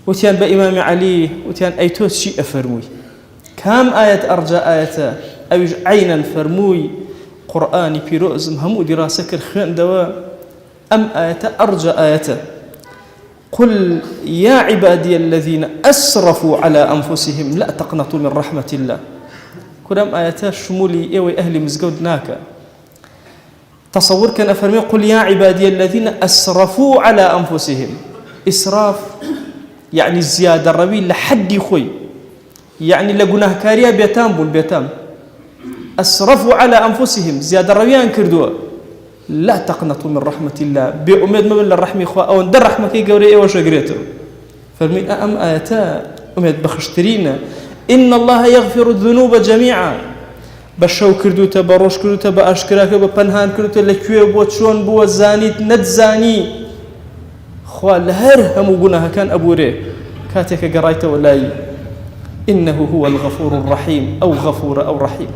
وتيان بإمام علي وتيان أيتوس شيء أفرموي كام آية أرجى آية أو عينا فرموي قرآني بيروزم همو دراسة الخيان دواء أم آية أرجى آية قل يا عبادي الذين أسرفوا على أنفسهم لا تقنطوا من رحمة الله كلام آيات شمولي إيوي أهل مزقود ناكا تصور كان أفرمي قل يا عبادي الذين أسرفوا على أنفسهم إسراف يعني الزيادة الروي لحد خوي يعني لقناه كاريا بيتام بالبيتام أسرفوا على أنفسهم زيادة الرويان كردوا لا تقنطوا من رحمة الله بأمد مبل الرحمة إخوة أو ندر رحمة كي قوري إيوه شقريته فرمي أم آياتا أمد بخشترين إن الله يغفر الذنوب جميعا بشو كردوتا بروش كردوتا بأشكراك بپنهان كردوتا لكوية بوتشون بو زانيت ندزاني خوال لهر همو قناها كان أبو ري كاتيك قرايته ولاي إنه هو الغفور الرحيم أو غفور أو رحيم